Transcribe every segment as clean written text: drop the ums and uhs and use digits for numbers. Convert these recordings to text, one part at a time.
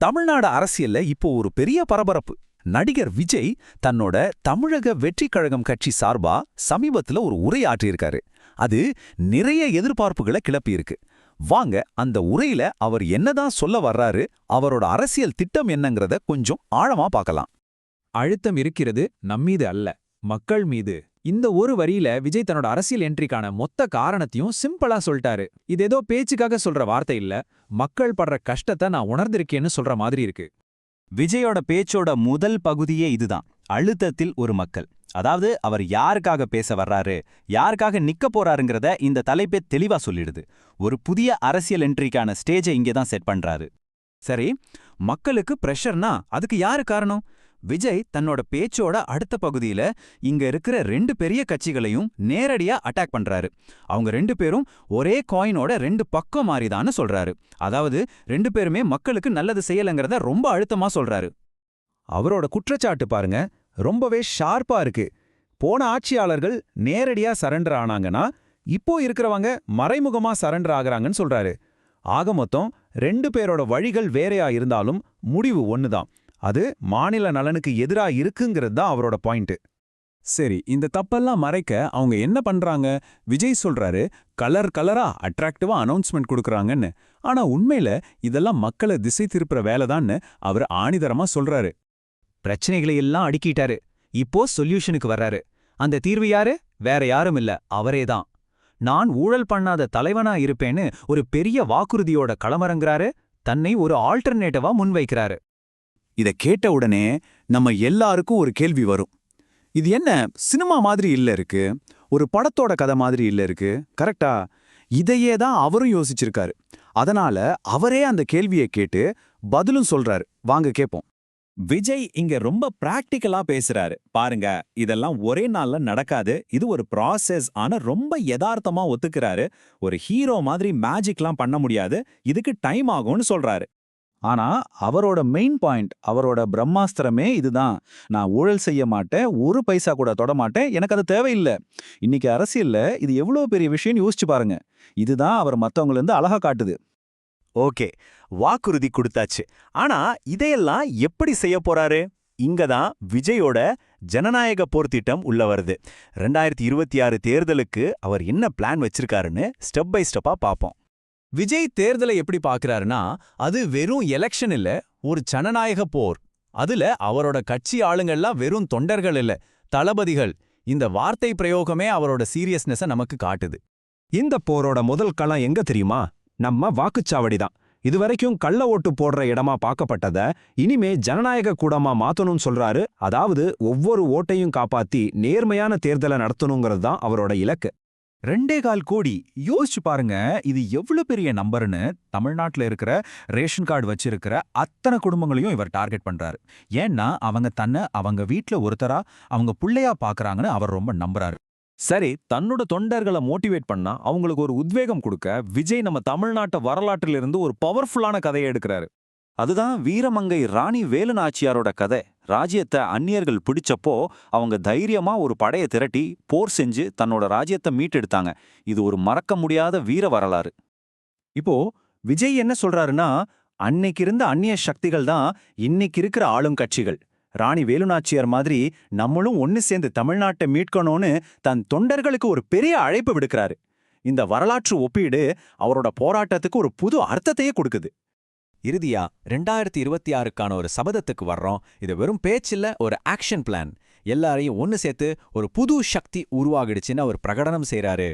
தமிழ்நாடு அரசியல்ல இப்போ ஒரு பெரிய பரபரப்பு. நடிகர் விஜய் தன்னோட தமிழக வெற்றி கழகம் கட்சி சார்பா சமீபத்துல ஒரு உரை ஆற்றியிருக்காரு. அது நிறைய எதிர்பார்ப்புகளை கிளப்பியிருக்கு. வாங்க அந்த உரையில அவர் என்னதான் சொல்ல வர்றாரு, அவரோட அரசியல் திட்டம் என்னங்கறத கொஞ்சம் ஆழமா பார்க்கலாம். அழுத்தம் இருக்கிறது நம்மீது அல்ல, மக்கள் மீது. இந்த ஒரு வரியில விஜய் தன்னோட அரசியல் என்ட்ரிக்கான மொத்த காரணத்தையும் சிம்பிளா சொல்லிட்டாரு. இது ஏதோ பேச்சுக்காக சொல்ற வார்த்தை இல்ல, மக்கள் படுற கஷ்டத்தை நான் உணர்ந்திருக்கேன்னு சொல்ற மாதிரி இருக்கு. விஜயோட பேச்சோட முதல் பகுதியே இதுதான், அழுத்தத்தில் ஒரு மக்கள். அதாவது அவர் யாருக்காக பேச வர்றாரு, யாருக்காக நிக்க போறாருங்கிறத இந்த தலைப்பே தெளிவா சொல்லிடுது. ஒரு புதிய அரசியல் என்ட்ரிக்கான ஸ்டேஜை இங்கேதான் செட் பண்றாரு. சரி, மக்களுக்கு பிரஷர்னா அதுக்கு யாரு காரணம்? விஜய் தன்னோட பேச்சோட அடுத்த பகுதியில இங்க இருக்கிற ரெண்டு பெரிய கட்சிகளையும் நேரடியா அட்டாக் பண்றாரு. அவங்க ரெண்டு பேரும் ஒரே காயினோட ரெண்டு பக்கம் மாறிதான்னு சொல்றாரு. அதாவது ரெண்டு பேருமே மக்களுக்கு நல்லது செய்யலங்கிறத ரொம்ப அழுத்தமா சொல்றாரு. அவரோட குற்றச்சாட்டு பாருங்க, ரொம்பவே ஷார்ப்பா இருக்கு. போன ஆட்சியாளர்கள் நேரடியா சரண்டர் ஆனாங்கன்னா, இப்போ இருக்கிறவங்க மறைமுகமா சரண்டர் ஆகுறாங்கன்னு சொல்றாரு. ஆக மொத்தம் ரெண்டு பேரோட வழிகள் வேறையா இருந்தாலும் முடிவு ஒண்ணுதான். அது மாநில நலனுக்கு எதிரா இருக்குங்கிறது தான் அவரோட பாயிண்ட். சரி, இந்த தப்பெல்லாம் மறைக்க அவங்க என்ன பண்றாங்க? விஜய் சொல்றாரு கலர் கலரா அட்ராக்டிவா அனௌன்ஸ்மெண்ட் கொடுக்கறாங்கன்னு. ஆனா உண்மையில இதெல்லாம் மக்களை திசை திருப்புற வேலைதான்னு அவர் ஆணிதரமா சொல்றாரு. பிரச்சனைகளை எல்லாம் அடுக்கிட்டாரு, இப்போ சொல்யூஷனுக்கு வர்றாரு. அந்த தீர்வு யாரு? வேற யாரும் இல்ல, அவரேதான். நான் ஊழல் பண்ணாத தலைவனா இருப்பேன்னு ஒரு பெரிய வாக்குறுதியோட களமிறங்குறாரு. தன்னை ஒரு ஆல்டர்னேட்டிவா முன்வைக்கிறாரு. இத கேட்ட உடனே நம்ம எல்லாருக்கும் ஒரு கேள்வி வரும். இது என்ன சினிமா மாதிரி இல்ல இருக்கு, ஒரு படத்தோட கதை மாதிரி இல்ல இருக்கு, கரெக்டா? இதையே தான் அவரும் யோசிச்சிருக்காரு. அதனால அவரே அந்த கேள்வியை கேட்டு பதிலும் சொல்றாரு. வாங்க கேட்போம். விஜய் இங்க ரொம்ப பிராக்டிக்கலா பேசுறாரு. பாருங்க, இதெல்லாம் ஒரே நாள்ல நடக்காது, இது ஒரு ப்ராசஸ். ஆனா ரொம்ப யதார்த்தமா ஒத்துக்கிறாரு. ஒரு ஹீரோ மாதிரி மேஜிக்லாம் பண்ண முடியாது, இதுக்கு டைம் ஆகும்னு சொல்றாரு. ஆனா அவரோட மெயின் பாயிண்ட், அவரோட பிரம்மாஸ்திரமே இதுதான். நான் ஊழல் செய்ய மாட்டேன், ஒரு பைசா கூட தொட மாட்டேன், எனக்கு அது தேவையில்லை. இன்னைக்கு அரசியல்ல இது எவ்வளவு பெரிய விஷயம் யோசிச்சு பாருங்க. இதுதான் அவர் மத்தவங்கள இருந்து அழகா காட்டுது. ஓகே, வாக்குறுதி கொடுத்தாச்சு. ஆனா இதையெல்லாம் எப்படி செய்ய போறாரு? இங்கதான் விஜயோட ஜனநாயக போர் திட்டம் உள்ள வருது. 2026 தேர்தலுக்கு அவர் என்ன பிளான் வச்சிருக்காருன்னு ஸ்டெப் பை ஸ்டெப்பா பாப்போம். விஜய் தேர்தலை எப்படி பார்க்கறாருன்னா, அது வெறும் எலெக்ஷன் இல்ல, ஒரு ஜனநாயக போர். அதுல அவரோட கட்சி ஆளுங்கள்லாம் வெறும் தொண்டர்கள் இல்ல, தளபதிகள். இந்த வார்த்தை பிரயோகமே அவரோட சீரியஸ்னஸை நமக்கு காட்டுது. இந்த போரோட முதல் களம் எங்க தெரியுமா? நம்ம வாக்குச்சாவடி தான். இதுவரைக்கும் கள்ள ஓட்டு போடுற இடமா பார்க்கப்பட்டத இனிமே ஜனநாயக கூடமா மாத்தணும்னு சொல்றாரு. அதாவது ஒவ்வொரு ஓட்டையும் காப்பாத்தி நேர்மையான தேர்தலை நடத்தணுங்கிறது தான் அவரோட இலக்கு. 2.25 கோடி, யோசிச்சு பாருங்க, இது எவ்வளவு பெரிய நம்பர்னு. தமிழ்நாட்டுல இருக்கிற ரேஷன் கார்டு வச்சிருக்கிற அத்தனை குடும்பங்களையும் இவர் டார்கெட் பண்றாரு. ஏன்னா அவங்க தன்னை அவங்க வீட்ல ஒருத்தரா, அவங்க புள்ளையா பாக்குறாங்கன்னு அவர் ரொம்ப நம்புறாரு. சரி, தன்னோட தொண்டர்களை மோட்டிவேட் பண்ணா, அவங்களுக்கு ஒரு உத்வேகம் கொடுக்க விஜய் நம்ம தமிழ்நாட்டு வரலாற்றிலிருந்து ஒரு பவர்ஃபுல்லான கதையை எடுக்கிறாரு. அதுதான் வீரமங்கை ராணி வேலு நாச்சியாரோட கதை. ராஜ்யத்தை அந்நியர்கள் பிடிச்சப்போ அவங்க தைரியமா ஒரு படையை திரட்டி போர் செஞ்சு தன்னோட ராஜ்யத்தை மீட்டெடுத்தாங்க. இது ஒரு மறக்க முடியாத வீர வரலாறு. இப்போ விஜய் என்ன சொல்றாருன்னா, அன்னைக்கு இருந்த அந்நிய சக்திகள் தான் இன்னைக்கு இருக்கிற ஆளும் கட்சிகள். ராணி வேலுநாச்சியார் மாதிரி நம்மளும் ஒன்னு சேர்ந்து தமிழ்நாட்டை மீட்கணும்னு தன் தொண்டர்களுக்கு ஒரு பெரிய அழைப்பு விடுக்கிறாரு. இந்த வரலாற்று ஒப்பீடு அவரோட போராட்டத்துக்கு ஒரு புது அர்த்தத்தையே கொடுக்குது. இறுதியா 2026க்கான ஒரு சபதத்துக்கு வர்றோம். இது வெறும் பேச்சில்ல, ஒரு ஆக்ஷன் பிளான். எல்லாரையும் ஒன்னு சேர்த்து ஒரு புது சக்தி உருவாகிடுச்சுன்னு அவர் பிரகடனம் செய்றாரு.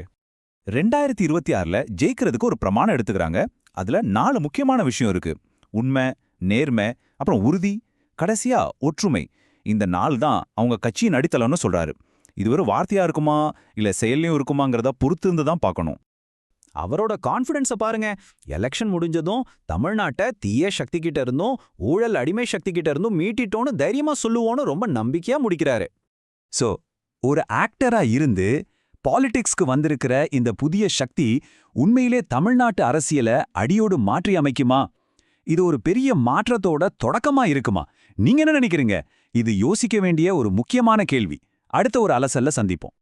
2026ல ஜெயிக்கிறதுக்கு ஒரு பிரமாணம் எடுத்துக்கிறாங்க. அதுல 4 முக்கியமான விஷயம் இருக்கு. உண்மை, நேர்மை, அப்புறம் உறுதி, கடைசியா ஒற்றுமை. இந்த 4 தான் அவங்க கட்சியின் அடித்தளம்னு சொல்றாரு. இது ஒரு வார்த்தையா இருக்குமா இல்ல செயல்லையும் இருக்குமாங்கிறத பொறுத்து இருந்து தான் பார்க்கணும். அவரோட கான்ஃபிடன்ஸை பாருங்க. எலெக்ஷன் முடிஞ்சதும் தமிழ்நாட்டை தீய சக்தி கிட்ட இருந்தும் ஊழல் அடிமை சக்தி கிட்ட இருந்தும் மீட்டிட்டோன்னு தைரியமா சொல்லுவோன்னு ரொம்ப நம்பிக்கையா முடிக்கிறாரு. சோ, ஒரு ஆக்டரா இருந்து பாலிடிக்ஸ்க்கு வந்திருக்கிற இந்த புதிய சக்தி உண்மையிலே தமிழ்நாட்டு அரசியலை அடியோடு மாற்றி அமைக்குமா? இது ஒரு பெரிய மாற்றத்தோட தொடக்கமா இருக்குமா? நீங்க என்ன நினைக்கிறீங்க? இது யோசிக்க வேண்டிய ஒரு முக்கியமான கேள்வி. அடுத்த ஒரு அலசல்ல சந்திப்போம்.